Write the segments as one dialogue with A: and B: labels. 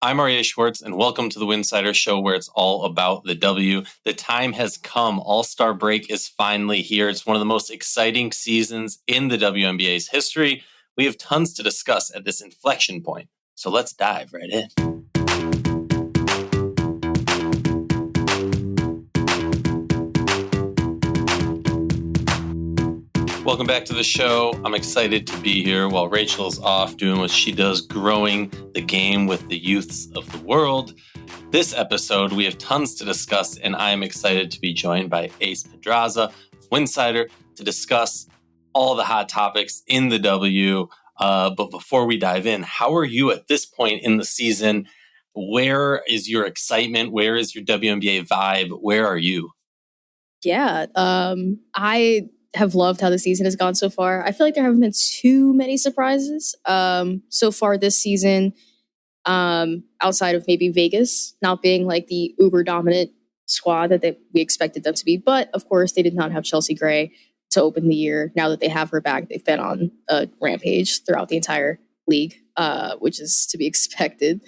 A: I'm Aryeh Schwartz, and welcome to the Winsidr Show, where it's all about the W. The time has come. All-Star break is finally here. It's one of the most exciting seasons in the WNBA's history. We have tons to discuss at this inflection point, so let's dive right in. Welcome back to the show. I'm excited to be here while Rachel's off doing what she does, growing the game with the youths of the world. This episode, we have tons to discuss, and I'm excited to be joined by Cadace Pedraza of Winsidr to discuss all the hot topics in the W. But before we dive in, how are you at this point in the season? Where is your excitement? Where is your WNBA vibe? Where are you?
B: Yeah, I have loved how the season has gone so far. I feel like there haven't been too many surprises so far this season, outside of maybe Vegas not being like the uber dominant squad that we expected them to be. But of course, they did not have Chelsea Gray to open the year. Now that they have her back, they've been on a rampage throughout the entire league, which is to be expected.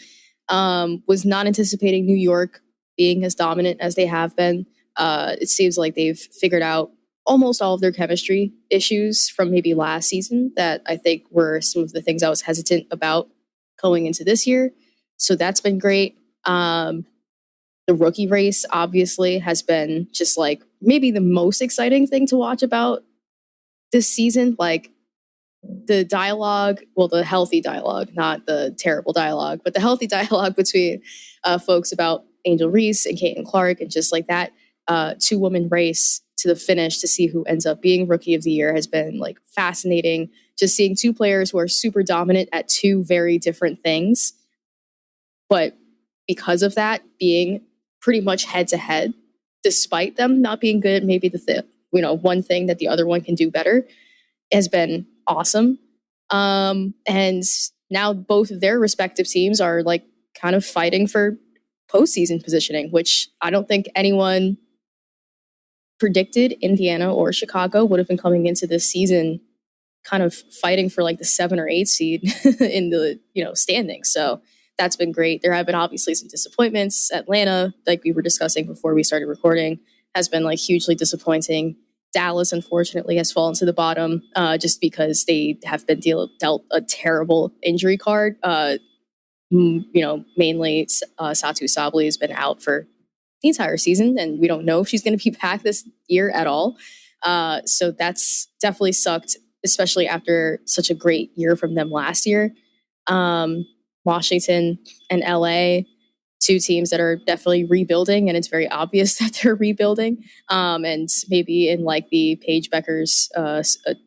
B: Was not anticipating New York being as dominant as they have been. It seems like they've figured out almost all of their chemistry issues from maybe last season that I think were some of the things I was hesitant about going into this year. So that's been great. The rookie race obviously has been just like maybe the most exciting thing to watch about this season. Like the dialogue, well, the healthy dialogue, not the terrible dialogue, but the healthy dialogue between folks about Angel Reese and Caitlin Clark, and just like that two-woman race to the finish to see who ends up being Rookie of the Year has been like fascinating. Just seeing two players who are super dominant at two very different things, but because of that being pretty much head to head, despite them not being good at maybe the one thing that the other one can do better, has been awesome. And now both of their respective teams are like kind of fighting for postseason positioning, which I don't think anyone predicted Indiana or Chicago would have been coming into this season kind of fighting for like the 7 or 8 seed in the standings. So that's been great. There have been obviously some disappointments. Atlanta, like we were discussing before we started recording, has been like hugely disappointing. Dallas, unfortunately, has fallen to the bottom just because they have been dealt a terrible injury card. Mainly Satu Sabli has been out for the entire season, and we don't know if she's going to be back this year at all. So that's definitely sucked, especially after such a great year from them last year. Washington and LA, two teams that are definitely rebuilding, and it's very obvious that they're rebuilding. And maybe in like the Paige Becker's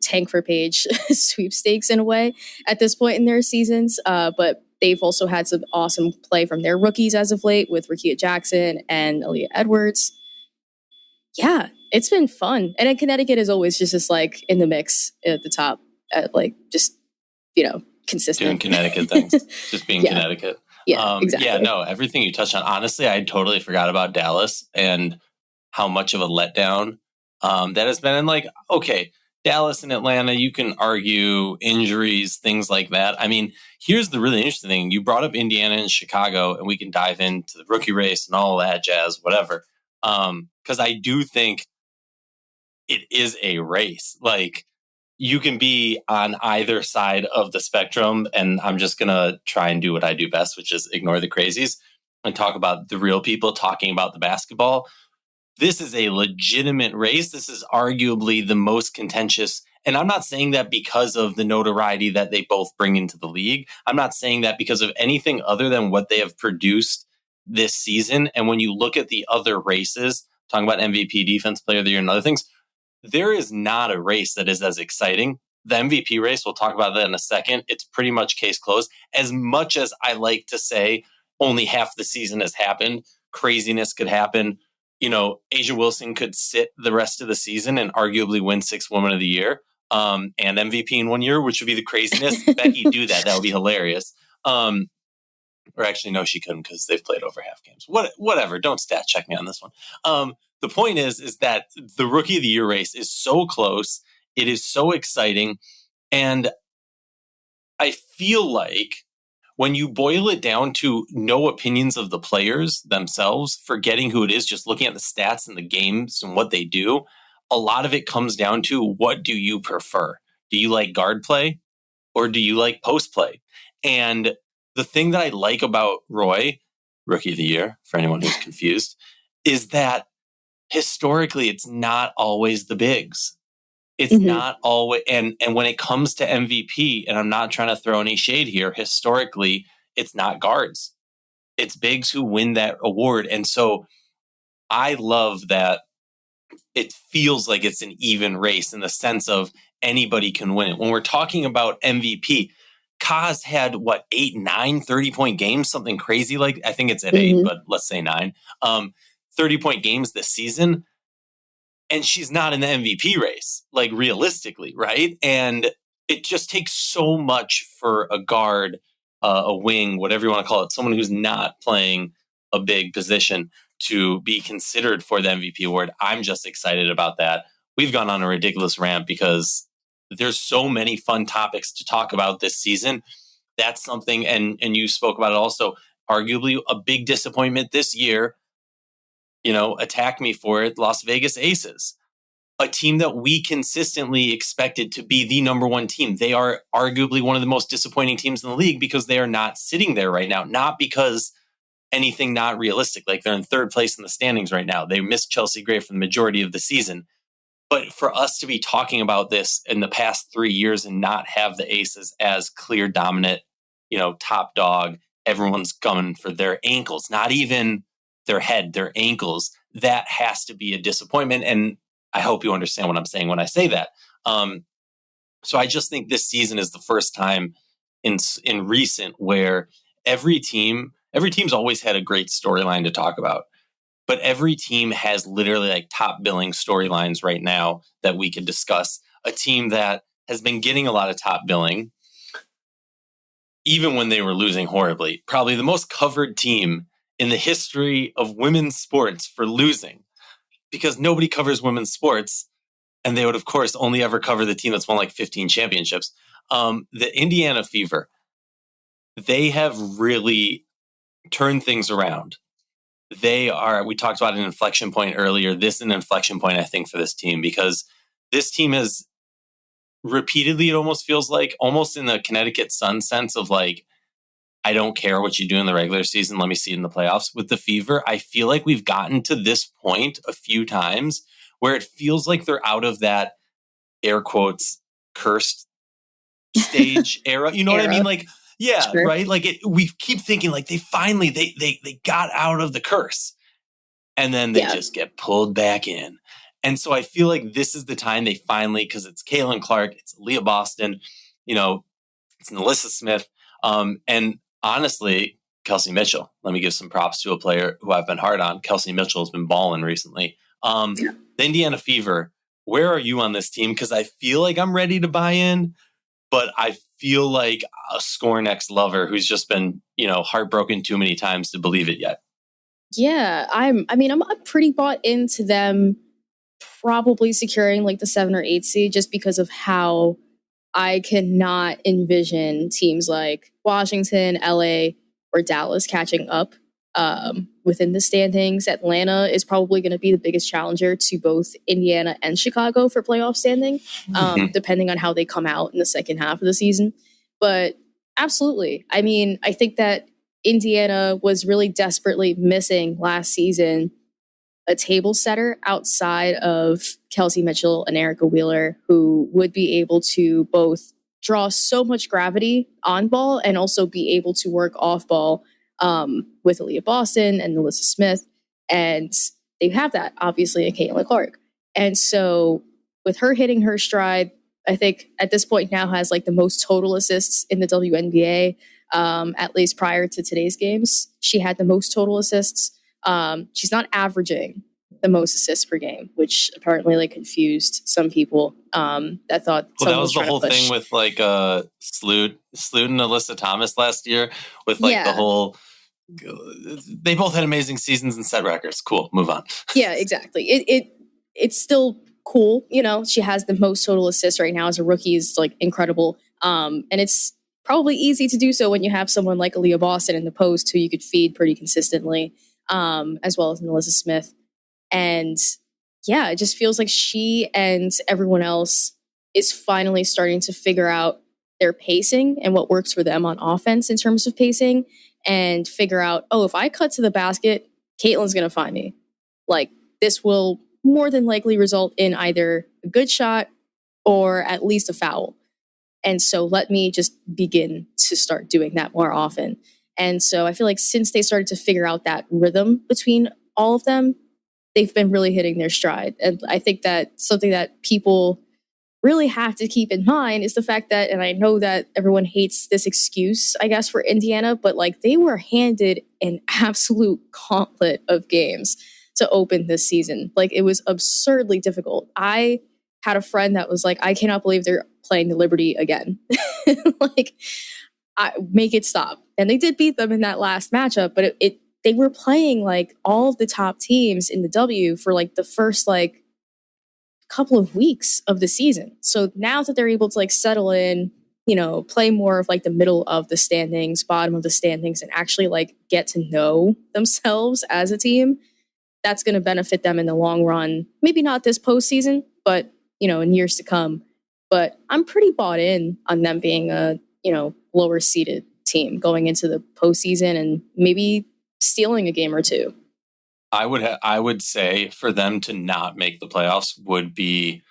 B: tank for Paige sweepstakes in a way at this point in their seasons. But they've also had some awesome play from their rookies as of late with Rickea Jackson and Aaliyah Edwards. Yeah, it's been fun. And in Connecticut is always just like in the mix at the top, consistent.
A: Doing Connecticut things, just being Connecticut.
B: Yeah, exactly.
A: Yeah, no, everything you touched on. Honestly, I totally forgot about Dallas and how much of a letdown that has been. And like, okay, Dallas and Atlanta, you can argue injuries, things like that. I mean, here's the really interesting thing. You brought up Indiana and Chicago, and we can dive into the rookie race and all that jazz, whatever. Because I do think it is a race. Like, you can be on either side of the spectrum, and I'm just going to try and do what I do best, which is ignore the crazies and talk about the real people talking about the basketball. This is a legitimate race. This is arguably the most contentious. And I'm not saying that because of the notoriety that they both bring into the league. I'm not saying that because of anything other than what they have produced this season. And when you look at the other races, talking about MVP, Defense Player of the Year, and other things, there is not a race that is as exciting. The MVP race, we'll talk about that in a second. It's pretty much case closed. As much as I like to say only half the season has happened, craziness could happen. Asia Wilson could sit the rest of the season and arguably win 6th Woman of the Year and MVP in 1 year, which would be the craziness. Becky do that. That would be hilarious. Or actually, no, she couldn't because they've played over half games. Whatever. Don't stat check me on this one. The point is that the Rookie of the Year race is so close. It is so exciting. And I feel like when you boil it down to no opinions of the players themselves, forgetting who it is, just looking at the stats and the games and what they do, a lot of it comes down to, what do you prefer? Do you like guard play or do you like post play? And the thing that I like about Roy, Rookie of the Year, for anyone who's confused, is that historically it's not always the bigs. It's not always, and when it comes to MVP, and I'm not trying to throw any shade here, historically, it's not guards. It's bigs who win that award. And so I love that it feels like it's an even race in the sense of anybody can win it. When we're talking about MVP, Kaz had 8, 9 30-point games, something crazy like, I think it's at 8, but let's say 9. 30-point games this season. And she's not in the MVP race, like realistically, right? And it just takes so much for a guard, a wing, whatever you want to call it, someone who's not playing a big position to be considered for the MVP award. I'm just excited about that. We've gone on a ridiculous rant because there's so many fun topics to talk about this season. That's something, and you spoke about it also, arguably a big disappointment this year. Attack me for it, Las Vegas Aces, a team that we consistently expected to be the number one team. They are arguably one of the most disappointing teams in the league because they are not sitting there right now, not because anything not realistic. Like, they're in third place in the standings right now. They missed Chelsea Gray for the majority of the season. But for us to be talking about this in the past 3 years and not have the Aces as clear dominant, top dog, everyone's coming for their ankles, not even their head, their ankles, that has to be a disappointment. And I hope you understand what I'm saying when I say that. So I just think this season is the first time in recent where every team's always had a great storyline to talk about, but every team has literally like top billing storylines right now that we can discuss. A team that has been getting a lot of top billing, even when they were losing horribly, probably the most covered team in the history of women's sports for losing, because nobody covers women's sports. And they would, of course, only ever cover the team that's won like 15 championships. The Indiana Fever, they have really turned things around. We talked about an inflection point earlier. This is an inflection point, I think, for this team, because this team has repeatedly, it almost feels like, almost in the Connecticut Sun sense of like, I don't care what you do in the regular season, let me see it in the playoffs. With the Fever, I feel like we've gotten to this point a few times where it feels like they're out of that, air quotes, cursed stage era. You know what I mean? Like, yeah, sure. Right? Like, we keep thinking like they finally, they got out of the curse, and then they just get pulled back in. And so I feel like this is the time they finally, because it's Caitlin Clark, it's Leah Boston, it's Nalissa Smith, and honestly, Kelsey Mitchell. Let me give some props to a player who I've been hard on. Kelsey Mitchell has been balling recently. The Indiana Fever, where are you on this team? Because I feel like I'm ready to buy in, but I feel like a Score Next lover who's just been, heartbroken too many times to believe it yet.
B: Yeah, I'm pretty bought into them probably securing like the 7 or 8 seed, just because of how I cannot envision teams like Washington, LA, or Dallas catching up within the standings. Atlanta is probably going to be the biggest challenger to both Indiana and Chicago for playoff standing, depending on how they come out in the second half of the season. But absolutely. I mean, I think that Indiana was really desperately missing last season a table setter outside of Kelsey Mitchell and Erica Wheeler, who would be able to both draw so much gravity on ball and also be able to work off ball with Aaliyah Boston and Nalissa Smith. And they have that, obviously, in Caitlin Clark. And so with her hitting her stride, I think at this point now has like the most total assists in the WNBA, at least prior to today's games. She had the most total assists. She's not averaging the most assists per game, which apparently like confused some people that thought.
A: Well, that was the whole thing with like Sloot and Alyssa Thomas last year with like the whole. They both had amazing seasons and set records. Cool, move on.
B: Yeah, exactly. It's still cool. She has the most total assists right now as a rookie is like incredible. And it's probably easy to do so when you have someone like Aaliyah Boston in the post who you could feed pretty consistently, as well as Melissa Smith. And yeah, it just feels like she and everyone else is finally starting to figure out their pacing and what works for them on offense in terms of pacing, and figure out, oh, if I cut to the basket, Caitlin's going to find me. Like, this will more than likely result in either a good shot or at least a foul. And so let me just begin to start doing that more often. And so I feel like since they started to figure out that rhythm between all of them, they've been really hitting their stride. And I think that something that people really have to keep in mind is the fact that, and I know that everyone hates this excuse, I guess, for Indiana, but like, they were handed an absolute gauntlet of games to open this season. Like, it was absurdly difficult. I had a friend that was like, I cannot believe they're playing the Liberty again. Like, make it stop. And they did beat them in that last matchup, but they were playing like all of the top teams in the W for like the first like couple of weeks of the season. So now that they're able to like settle in, play more of like the middle of the standings, bottom of the standings, and actually like get to know themselves as a team, that's going to benefit them in the long run. Maybe not this postseason, but in years to come. But I'm pretty bought in on them being a lower seeded team going into the postseason and maybe stealing a game or two.
A: I would say for them to not make the playoffs would be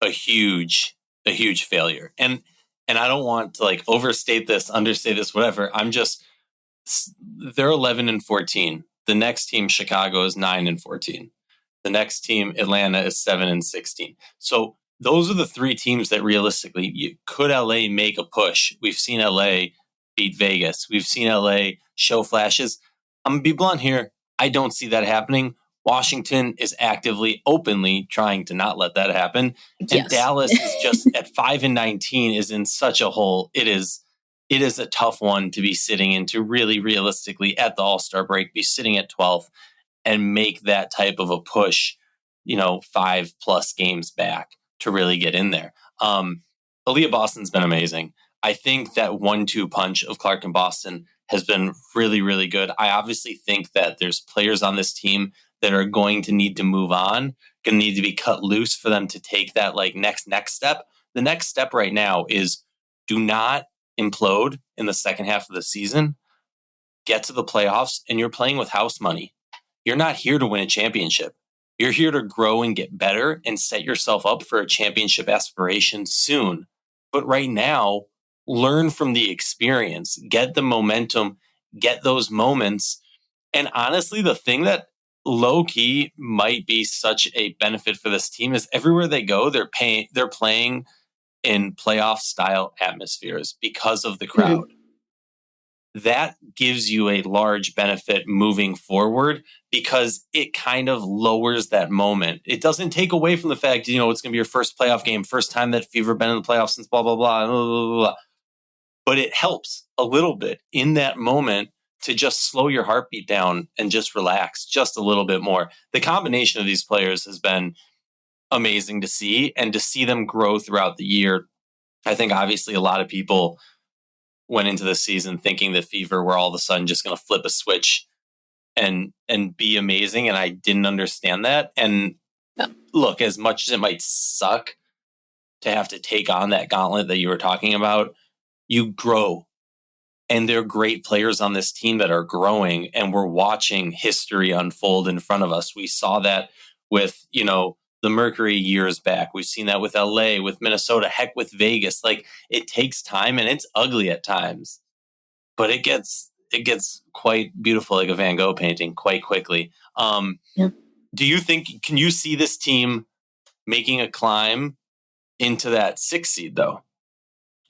A: a huge failure. And I don't want to like overstate this, understate this, whatever. They're 11-14. The next team, Chicago, is 9-14. The next team, Atlanta, is 7-16. So those are the three teams that realistically could LA make a push. We've seen LA beat Vegas. We've seen LA show flashes. I'm gonna be blunt here. I don't see that happening. Washington is actively, openly trying to not let that happen. And yes. Dallas is just at 5-19 is in such a hole. It is a tough one to be sitting into, really realistically at the All-Star break, be sitting at 12th and make that type of a push, 5+ games back to really get in there. Aaliyah Boston's been amazing. I think that 1-2 punch of Clark and Boston has been really, really good. I obviously think that there's players on this team that are going to need to move on, going to need to be cut loose for them to take that like next step. The next step right now is do not implode in the second half of the season, get to the playoffs, and you're playing with house money. You're not here to win a championship. You're here to grow and get better and set yourself up for a championship aspiration soon. But right now, learn from the experience, get the momentum, get those moments. And honestly, the thing that low key might be such a benefit for this team is everywhere they go, they're playing in playoff style atmospheres because of the crowd. Mm-hmm. That gives you a large benefit moving forward because it kind of lowers that moment. It doesn't take away from the fact, it's going to be your first playoff game, first time that Fever been in the playoffs since blah, blah, blah, blah, blah, blah. But it helps a little bit in that moment to just slow your heartbeat down and just relax just a little bit more. The combination of these players has been amazing to see, and to see them grow throughout the year. I think obviously a lot of people went into the season thinking that Fever were all of a sudden just going to flip a switch and be amazing. And I didn't understand that. And look, as much as it might suck to have to take on that gauntlet that you were talking about, you grow. And there are great players on this team that are growing, and we're watching history unfold in front of us. We saw that with, the Mercury years back. We've seen that with LA, with Minnesota, heck, with Vegas. Like, it takes time and it's ugly at times, but it gets quite beautiful, like a Van Gogh painting, quite quickly. Do you think, can you see this team making a climb into that 6th seed though?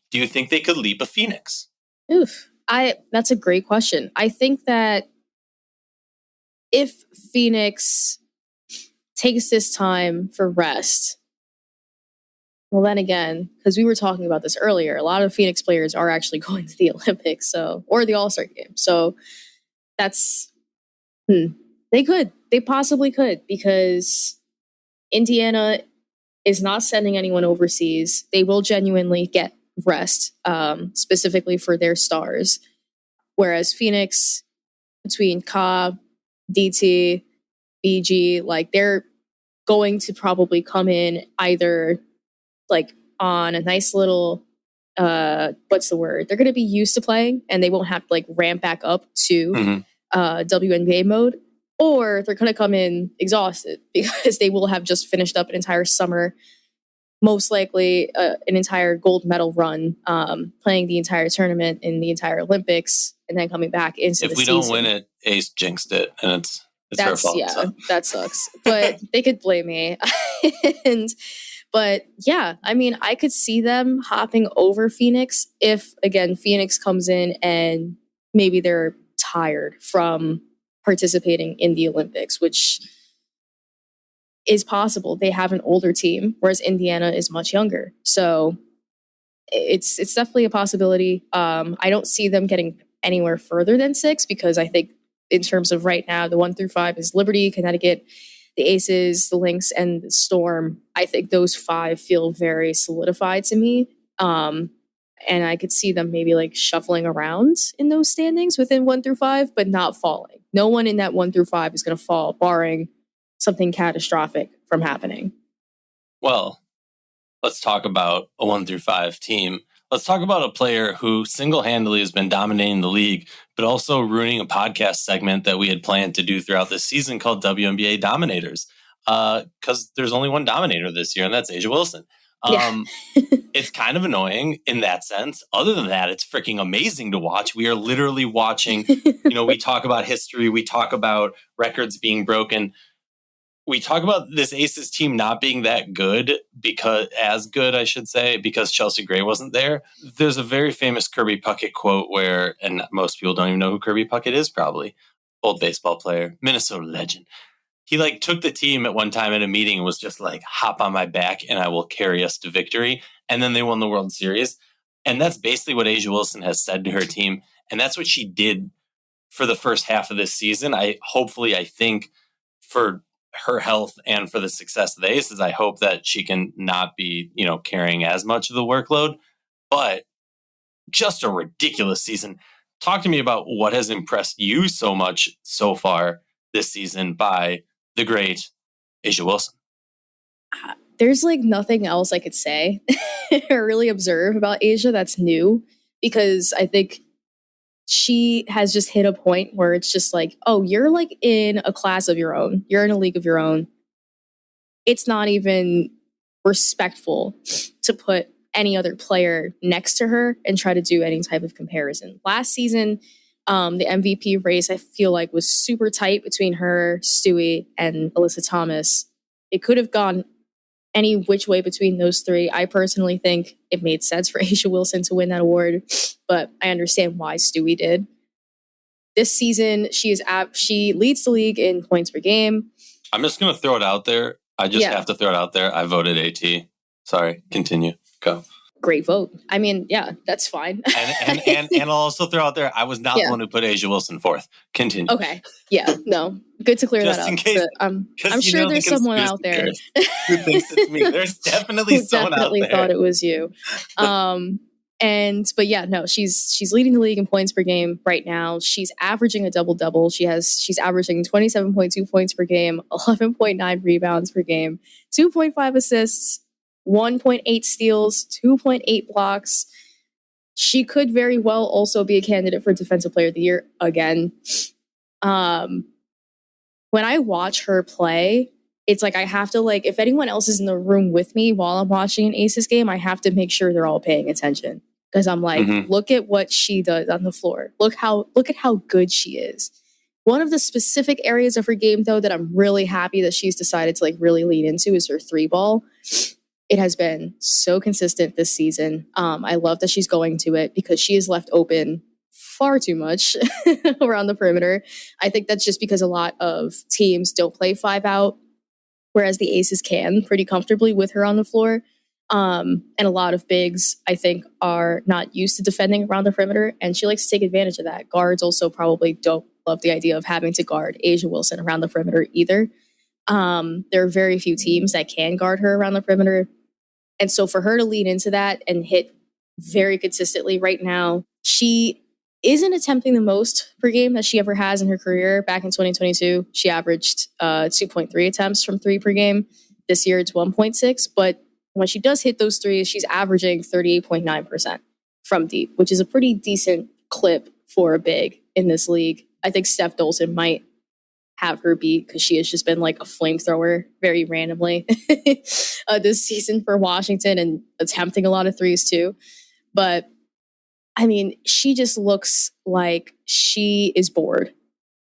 A: Do you think they could leap a Phoenix?
B: That's a great question. I think that if Phoenix takes this time for rest, well, then again, because we were talking about this earlier, a lot of Phoenix players are actually going to the Olympics, or the All-Star game. So that's, they possibly could, because Indiana is not sending anyone overseas. They will genuinely get rest, specifically for their stars. Whereas Phoenix, between Ka, DT, BG, like they're going to probably come in either like on a nice little what's the word? They're going to be used to playing and they won't have to like ramp back up to WNBA mode, or they're going to come in exhausted because they will have just finished up an entire summer, most likely an entire gold medal run, playing the entire tournament in the entire Olympics, and then coming back into the season.
A: If we don't win it, Ace jinxed it, and it's her fault.
B: Yeah,
A: so.
B: That sucks. But they could blame me. But yeah, I mean, I could see them hopping over Phoenix if, again, Phoenix comes in and maybe they're tired from participating in the Olympics, which is possible. They have an older team, whereas Indiana is much younger. So it's definitely a possibility. I don't see them getting anywhere further than 6 because I think in terms of right now, the 1 through 5 is Liberty, Connecticut, the Aces, the Lynx, and the Storm. I think those 5 feel very solidified to me. And I could see them maybe like shuffling around in those standings within 1 through 5, but not falling. No one in that 1 through 5 is going to fall, barring something catastrophic from happening.
A: Well, let's talk about a 1 through 5 team. Let's talk about a player who single-handedly has been dominating the league, but also ruining a podcast segment that we had planned to do throughout this season called WNBA Dominators. Because there's only one dominator this year, and that's A'ja Wilson. It's kind of annoying in that sense. Other than that, it's freaking amazing to watch. We are literally watching, we talk about history. We talk about records being broken. We talk about this Aces team not being that good, because Chelsea Gray wasn't there. There's a very famous Kirby Puckett quote where, and most people don't even know who Kirby Puckett is, probably. Old baseball player, Minnesota legend. He took the team at one time at a meeting and was just like, hop on my back and I will carry us to victory. And then they won the World Series. And that's basically what A'ja Wilson has said to her team. And that's what she did for the first half of this season. I think for her health and for the success of the Aces, I hope that she can not be, carrying as much of the workload, but just a ridiculous season. Talk to me about what has impressed you so much so far this season by the great A'ja Wilson.
B: There's nothing else I could say or really observe about A'ja that's new, because I think she has just hit a point where it's just you're in a class of your own. You're in a league of your own. It's not even respectful to put any other player next to her and try to do any type of comparison. Last season, the MVP race, I feel was super tight between her, Stewie, and Alyssa Thomas. It could have gone any which way between those 3. I personally think it made sense for A'ja Wilson to win that award, but I understand why Stewie did. This season, she leads the league in points per game.
A: I'm just going to throw it out there. I just have to throw it out there. I voted AT. Sorry, continue. Go.
B: Great vote. I mean, yeah, that's fine.
A: and I'll also throw out there, I was not the one who put A'ja Wilson 4th. Continue.
B: Okay. Yeah, no. Good to clear
A: just
B: that up.
A: in case,
B: so, I'm sure there's someone out there
A: who thinks it's me. There's definitely someone out there.
B: Thought it was you. But yeah, no, she's leading the league in points per game right now. She's averaging a double-double. She's averaging 27.2 points per game, 11.9 rebounds per game, 2.5 assists, 1.8 steals, 2.8 blocks. She could very well also be a candidate for Defensive Player of the Year again. When I watch her play, it's I have to if anyone else is in the room with me while I'm watching an Aces game, I have to make sure they're all paying attention, because I'm look at what she does on the floor. Look at how good she is. One of the specific areas of her game, though, that I'm really happy that she's decided to really lean into is her 3-ball. It has been so consistent this season. I love that she's going to it, because she is left open far too much around the perimeter. I think that's just because a lot of teams don't play 5 out, whereas the Aces can pretty comfortably with her on the floor. And a lot of bigs, I think, are not used to defending around the perimeter, and she likes to take advantage of that. Guards also probably don't love the idea of having to guard A'ja Wilson around the perimeter either. There are very few teams that can guard her around the perimeter. And so for her to lean into that and hit very consistently right now. She isn't attempting the most per game that she ever has in her career. Back in 2022, she averaged 2.3 attempts from three per game. This year, it's 1.6. But when she does hit those threes, she's averaging 38.9% from deep, which is a pretty decent clip for a big in this league. I think Steph Dolson might have her beat because she has just been like a flamethrower very randomly this season for Washington and attempting a lot of threes too. But I mean, she just looks like she is bored.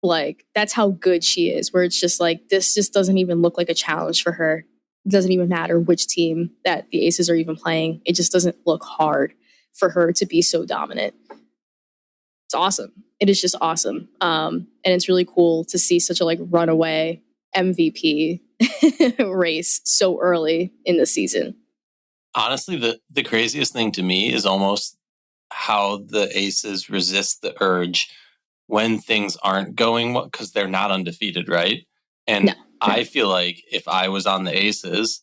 B: Like, that's how good she is, where it's just like, this just doesn't even look like a challenge for her. It doesn't even matter which team that the Aces are even playing. It just doesn't look hard for her to be so dominant. It's awesome. It is just awesome. And it's really cool to see such a like runaway MVP race so early in the season.
A: Honestly, the craziest thing to me is almost how the Aces resist the urge when things aren't going well, because they're not undefeated, right? And no. I feel like if I was on the Aces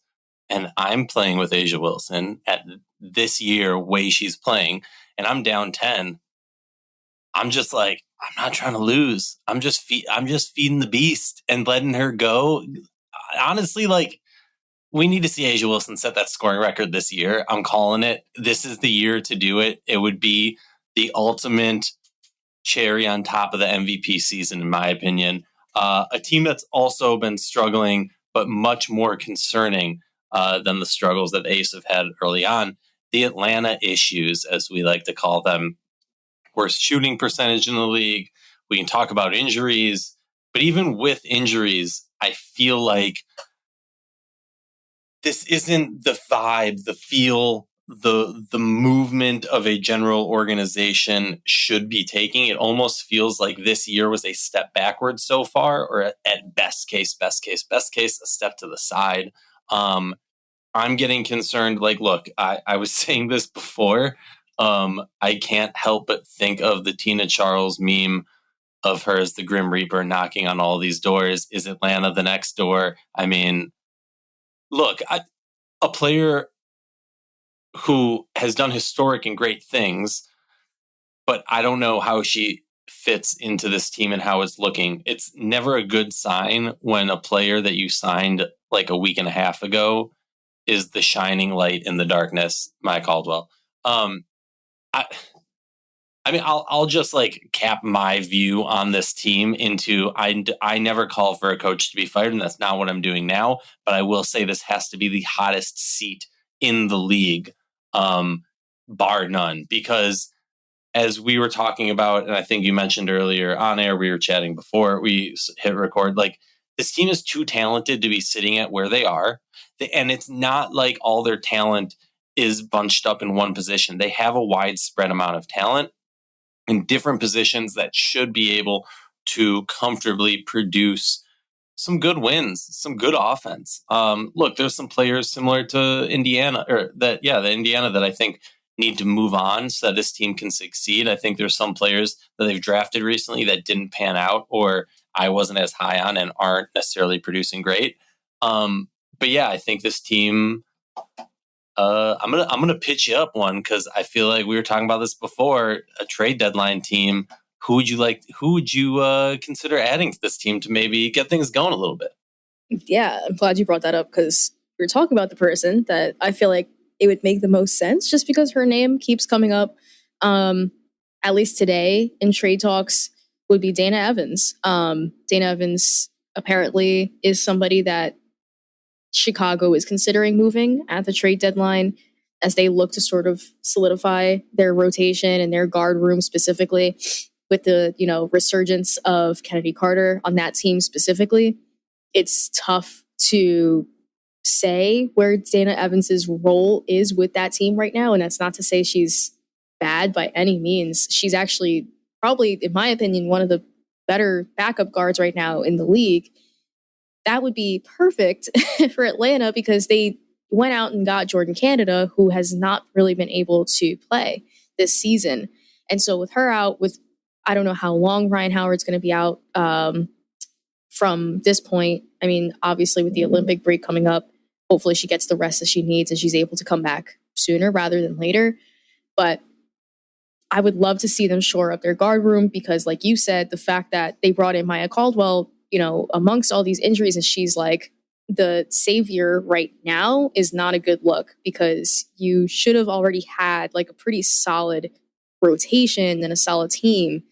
A: and I'm playing with A'ja Wilson at this year way she's playing, and I'm down 10, I'm just like, I'm not trying to lose. I'm just feeding the beast and letting her go. Honestly, like, we need to see A'ja Wilson set that scoring record this year. I'm calling it. This is the year to do it. It would be the ultimate cherry on top of the MVP season, in my opinion. A team that's also been struggling, but much more concerning than the struggles that the Ace have had early on. The Atlanta issues, as we like to call them. Worst shooting percentage in the league. We can talk about injuries, but even with injuries, I feel like this isn't the vibe, the feel, the movement of a general organization should be taking. It almost feels like this year was a step backwards so far, or at best case, a step to the side. I'm getting concerned. Like, look, I was saying this before. I can't help but think of the Tina Charles meme of her as the Grim Reaper knocking on all these doors. Is Atlanta the next door? I mean, look, a player who has done historic and great things, but I don't know how she fits into this team and how it's looking. It's never a good sign when a player that you signed like a week and a half ago is the shining light in the darkness, Maya Caldwell. I mean, I'll just like cap my view on this team into I never call for a coach to be fired, and that's not what I'm doing now. But I will say this has to be the hottest seat in the league, bar none. Because as we were talking about, and I think you mentioned earlier on air, we were chatting before we hit record, like this team is too talented to be sitting at where they are. And it's not like all their talent is bunched up in one position. They have a widespread amount of talent in different positions that should be able to comfortably produce some good wins, some good offense. Look, there's some players similar to Indiana, the Indiana that I think need to move on so that this team can succeed. I think there's some players that they've drafted recently that didn't pan out, or I wasn't as high on and aren't necessarily producing great. But yeah, I think this team. I'm gonna pitch you up one because I feel like we were talking about this before. A trade deadline team. Who would you consider adding to this team to maybe get things going a little bit?
B: Yeah, I'm glad you brought that up because we were talking about the person that I feel like it would make the most sense just because her name keeps coming up. At least today in trade talks would be Dana Evans. Dana Evans apparently is somebody that Chicago is considering moving at the trade deadline as they look to sort of solidify their rotation and their guard room specifically with the, resurgence of Kennedy Carter on that team specifically. It's tough to say where Dana Evans's role is with that team right now. And that's not to say she's bad by any means. She's actually probably, in my opinion, one of the better backup guards right now in the league. That would be perfect for Atlanta because they went out and got Jordan Canada, who has not really been able to play this season. And so with her out, with I don't know how long Ryan Howard's going to be out from this point. I mean, obviously with the Olympic break coming up, hopefully she gets the rest that she needs and she's able to come back sooner rather than later. But I would love to see them shore up their guard room because, like you said, the fact that they brought in Maya Caldwell, amongst all these injuries, and she's like the savior right now is not a good look because you should have already had like a pretty solid rotation and a solid team.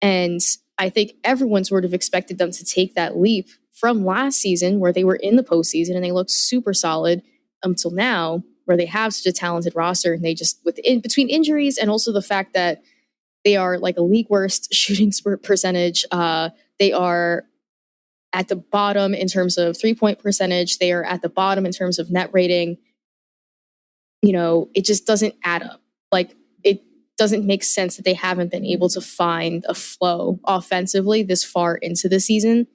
B: And I think everyone sort of expected them to take that leap from last season where they were in the postseason and they looked super solid until now, where they have such a talented roster and they just between injuries and also the fact that they are like a league worst shooting percentage. They are at the bottom in terms of 3-point percentage. They are at the bottom in terms of net rating. It just doesn't add up. Like, it doesn't make sense that they haven't been able to find a flow offensively this far into the season.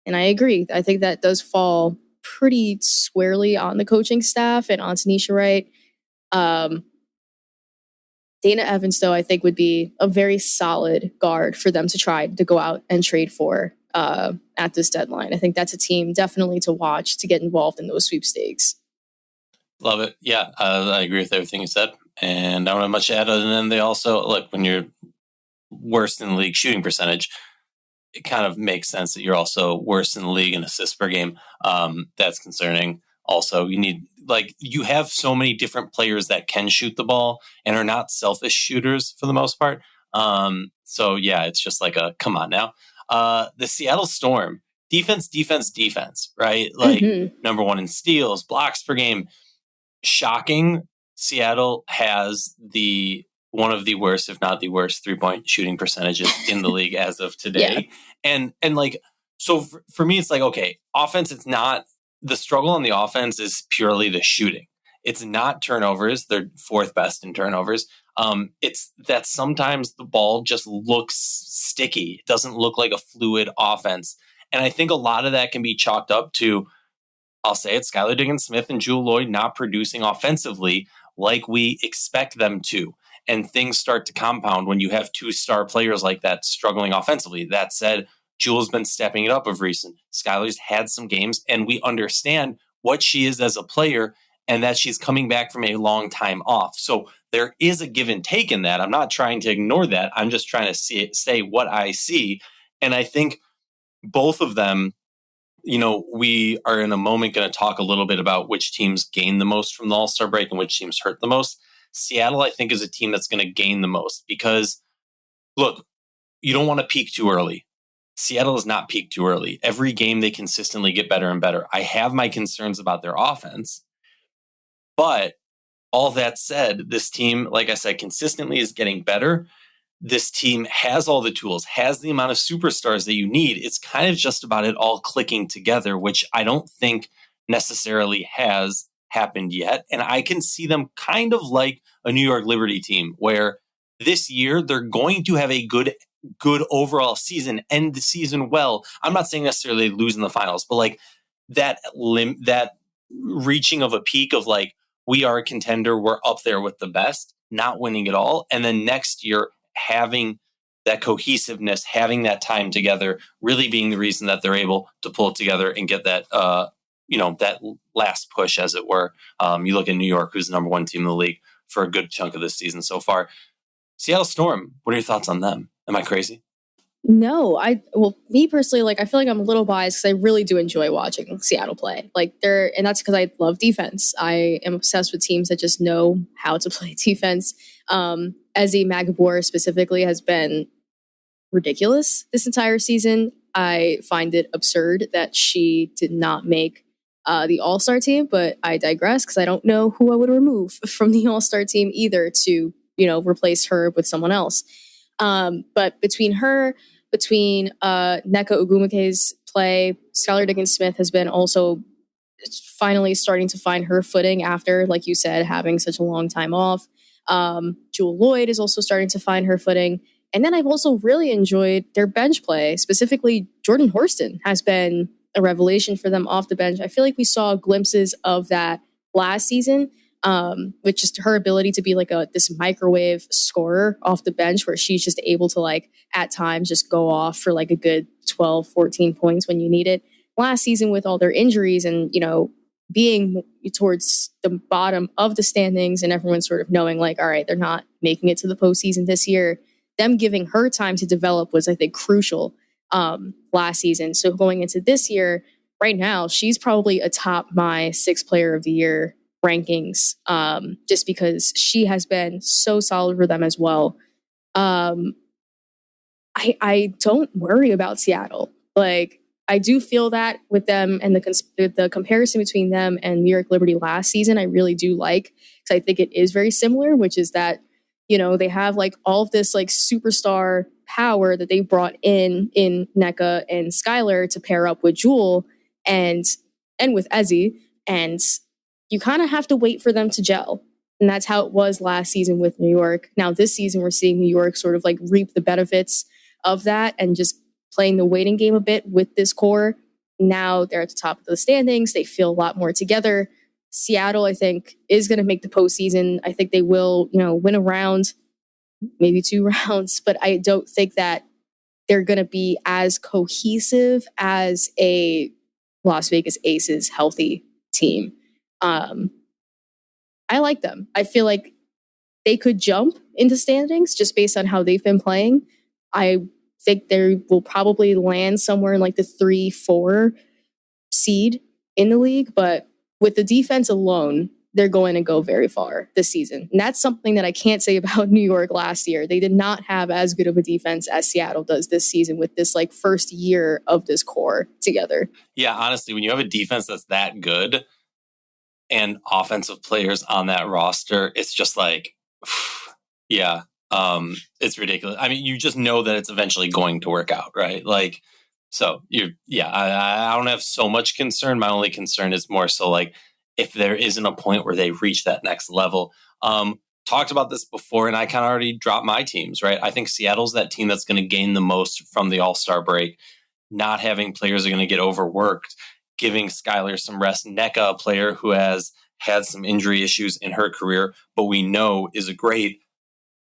B: And I agree. I think that does fall pretty squarely on the coaching staff and on Tanisha Wright. Dana Evans, though, I think would be a very solid guard for them to try to go out and trade for at this deadline. I think that's a team definitely to watch to get involved in those sweepstakes.
A: Love it. Yeah, I agree with everything you said. And I don't have much to add other than they also, look, when you're worst in the league shooting percentage, it kind of makes sense that you're also worst in the league in assists per game. That's concerning. Also, you have so many different players that can shoot the ball and are not selfish shooters for the most part. So yeah, it's just like come on now. The Seattle Storm, defense, right? Like number one in steals, blocks per game. Shocking. Seattle has one of the worst, if not the worst, 3-point shooting percentages in the league as of today. Yeah. And like, so for me, it's like, okay, offense, it's not, the struggle on the offense is purely the shooting. It's not turnovers. They're fourth best in turnovers. It's that sometimes the ball just looks sticky. It doesn't look like a fluid offense. And I think a lot of that can be chalked up to, I'll say it, Skylar Diggins-Smith and Jewell Loyd not producing offensively like we expect them to. And things start to compound when you have two star players like that struggling offensively. That said, Jewel's been stepping it up of recent. Skylar's had some games, and we understand what she is as a player and that she's coming back from a long time off. So there is a give and take in that. I'm not trying to ignore that. I'm just trying to say what I see. And I think both of them, we are in a moment going to talk a little bit about which teams gain the most from the All-Star break and which teams hurt the most. Seattle, I think, is a team that's going to gain the most because, look, you don't want to peak too early. Seattle has not peaked too early. Every game they consistently get better and better. I have my concerns about their offense, but all that said, this team, like I said, consistently is getting better. This team has all the tools, has the amount of superstars that you need. It's kind of just about it all clicking together, which I don't think necessarily has happened yet. And I can see them kind of like a New York Liberty team where this year they're going to have a good overall season, end the season well. I'm not saying necessarily lose in the finals, but like that reaching of a peak of like, we are a contender, we're up there with the best, not winning it all. And then next year, having that cohesiveness, having that time together, really being the reason that they're able to pull it together and get that, that last push, as it were. You look at New York, who's the number one team in the league for a good chunk of this season so far. Seattle Storm, what are your thoughts on them? Am I crazy?
B: No, me personally, like, I feel like I'm a little biased because I really do enjoy watching Seattle play. Like, and that's because I love defense. I am obsessed with teams that just know how to play defense. Ezi Magabor specifically has been ridiculous this entire season. I find it absurd that she did not make the All-Star team, but I digress because I don't know who I would remove from the All-Star team either to, replace her with someone else. But between Nneka Ogwumike's play, Skylar Diggins-Smith has been also finally starting to find her footing after, like you said, having such a long time off. Jewell Loyd is also starting to find her footing. And then I've also really enjoyed their bench play. Specifically, Jordan Horston has been a revelation for them off the bench. I feel like we saw glimpses of that last season, with just her ability to be like this microwave scorer off the bench where she's just able to, like, at times just go off for like a good 12, 14 points when you need it. Last season with all their injuries and, being towards the bottom of the standings and everyone sort of knowing like, all right, they're not making it to the postseason this year, them giving her time to develop was, I think, crucial last season. So going into this year, right now, she's probably atop my 6th player of the year rankings, just because she has been so solid for them as well. I don't worry about Seattle. Like, I do feel that with them and the comparison between them and New York Liberty last season, I really do like, because I think it is very similar, which is that, you know, they have like all of this like superstar power that they brought in Nneka and Skylar to pair up with Jewel and with Ezzy, and you kind of have to wait for them to gel. And that's how it was last season with New York. Now this season, we're seeing New York sort of like reap the benefits of that and just playing the waiting game a bit with this core. Now they're at the top of the standings. They feel a lot more together. Seattle, I think, is going to make the postseason. I think they will, you know, win a round, maybe 2 rounds, but I don't think that they're going to be as cohesive as a Las Vegas Aces healthy team. I like them. I feel like they could jump into standings just based on how they've been playing. I think they will probably land somewhere in like the 3-4 seed in the league, but with the defense alone, they're going to go very far this season. And that's something that I can't say about New York last year. They did not have as good of a defense as Seattle does this season with this like first year of this core together.
A: Yeah, honestly, when you have a defense that's that good and offensive players on that roster, it's just like, yeah, it's ridiculous. I mean, you just know that it's eventually going to work out, right? Like, so I don't have so much concern. My only concern is more so like if there isn't a point where they reach that next level. Talked about this before, and I kind of already dropped my teams, right? I think Seattle's that team that's going to gain the most from the All-Star break. Not having players are going to get overworked, giving Skylar some rest. Nneka, a player who has had some injury issues in her career, but we know is a great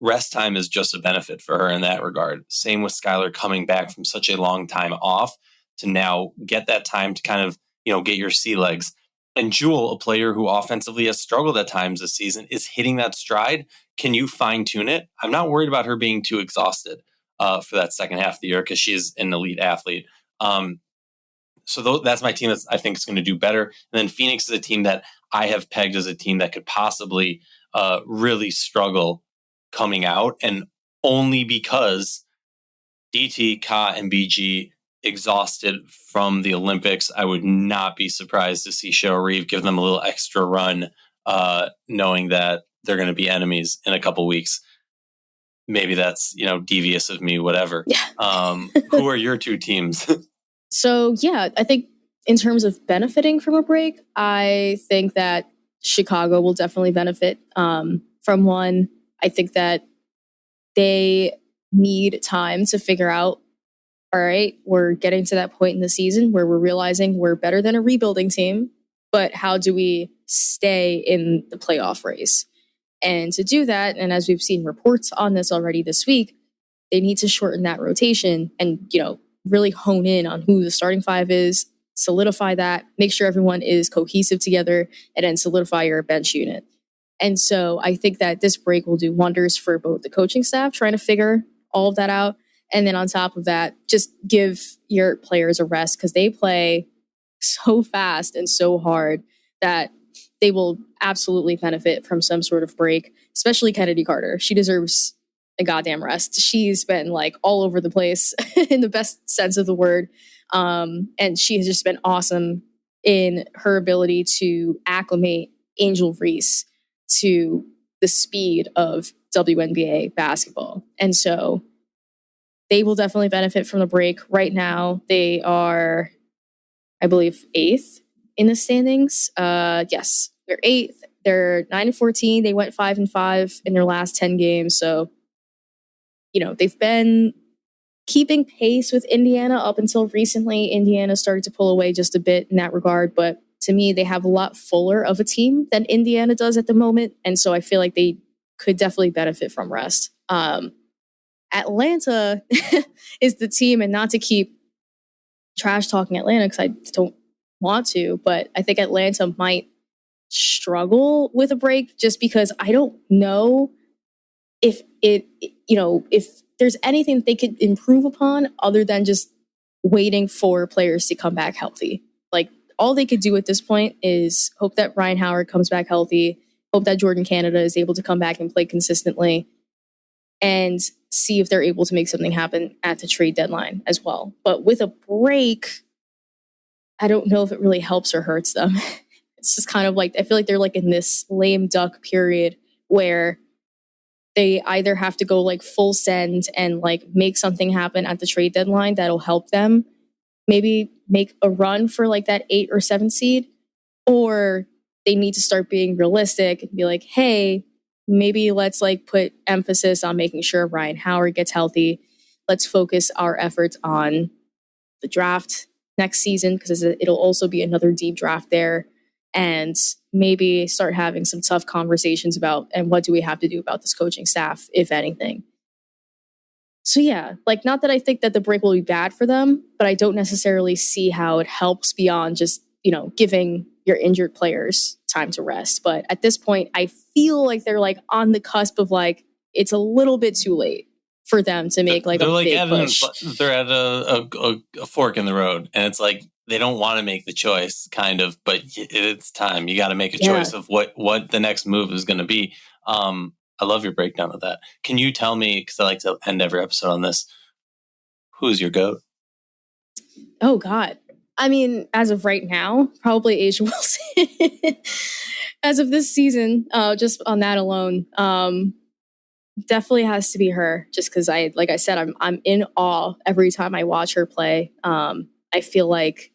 A: rest time, is just a benefit for her in that regard. Same with Skylar coming back from such a long time off to now get that time to kind of, you know, get your sea legs. And Jewel, a player who offensively has struggled at times this season, is hitting that stride. Can you fine tune it? I'm not worried about her being too exhausted for that second half of the year because she's an elite athlete. So that's my team that I think is going to do better. And then Phoenix is a team that I have pegged as a team that could possibly really struggle coming out, and only because DT, Ka, and BG exhausted from the Olympics. I would not be surprised to see Cheryl Reeve give them a little extra run, knowing that they're going to be enemies in a couple weeks. Maybe that's, you know, devious of me, whatever. Who are your 2 teams?
B: So, yeah, I think in terms of benefiting from a break, I think that Chicago will definitely benefit from one. I think that they need time to figure out, all right, we're getting to that point in the season where we're realizing we're better than a rebuilding team, but how do we stay in the playoff race? And to do that, and as we've seen reports on this already this week, they need to shorten that rotation and, you know, really hone in on who the starting 5 is, solidify that, make sure everyone is cohesive together, and then solidify your bench unit. And so I think that this break will do wonders for both the coaching staff trying to figure all of that out. And then on top of that, just give your players a rest because they play so fast and so hard that they will absolutely benefit from some sort of break, especially Kennedy Carter. She deserves a goddamn rest. She's been like all over the place in the best sense of the word. And she has just been awesome in her ability to acclimate Angel Reese to the speed of WNBA basketball. And so they will definitely benefit from the break. Right now, they are, I believe, 8th in the standings. Yes, they're 8th. They're 9-14. They went 5-5 in their last 10 games. So, you know, they've been keeping pace with Indiana up until recently. Indiana started to pull away just a bit in that regard, but to me, they have a lot fuller of a team than Indiana does at the moment. And so I feel like they could definitely benefit from rest. Atlanta is the team, and not to keep trash talking Atlanta because I don't want to, but I think Atlanta might struggle with a break just because I don't know if if there's anything that they could improve upon other than just waiting for players to come back healthy. Like, all they could do at this point is hope that Ryan Howard comes back healthy, hope that Jordan Canada is able to come back and play consistently, and see if they're able to make something happen at the trade deadline as well. But with a break, I don't know if it really helps or hurts them. It's just kind of like, I feel like they're like in this lame duck period where they either have to go like full send and like make something happen at the trade deadline that'll help them maybe make a run for like that 8 or 7 seed, or they need to start being realistic and be like, hey, maybe let's like put emphasis on making sure Ryan Howard gets healthy. Let's focus our efforts on the draft next season, because it'll also be another deep draft there, and maybe start having some tough conversations about, and what do we have to do about this coaching staff, if anything. So yeah, like, not that I think that the break will be bad for them, but I don't necessarily see how it helps beyond just, giving your injured players time to rest. But at this point, I feel like they're like on the cusp of like, it's a little bit too late for them to make like a big push.
A: They're at a fork in the road, and it's like they don't want to make the choice, kind of, but it's time. You got to make a choice of what the next move is going to be. I love your breakdown of that. Can you tell me, because I like to end every episode on this, who's your GOAT?
B: Oh, God. I mean, as of right now, probably A'ja Wilson. As of this season, just on that alone, definitely has to be her. Just because like I said, I'm in awe every time I watch her play. I feel like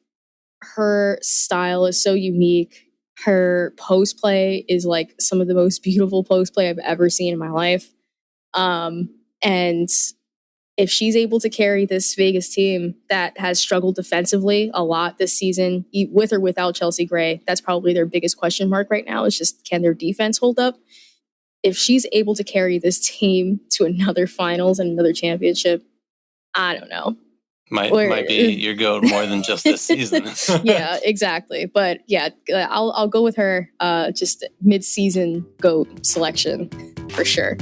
B: her style is so unique. Her post play is like some of the most beautiful post play I've ever seen in my life. And if she's able to carry this Vegas team that has struggled defensively a lot this season, with or without Chelsea Gray, that's probably their biggest question mark right now, is just, can their defense hold up? If she's able to carry this team to another finals and another championship, I don't know.
A: Might be your GOAT more than just this season.
B: Yeah, exactly. But yeah, I'll go with her. Just mid-season GOAT selection for sure.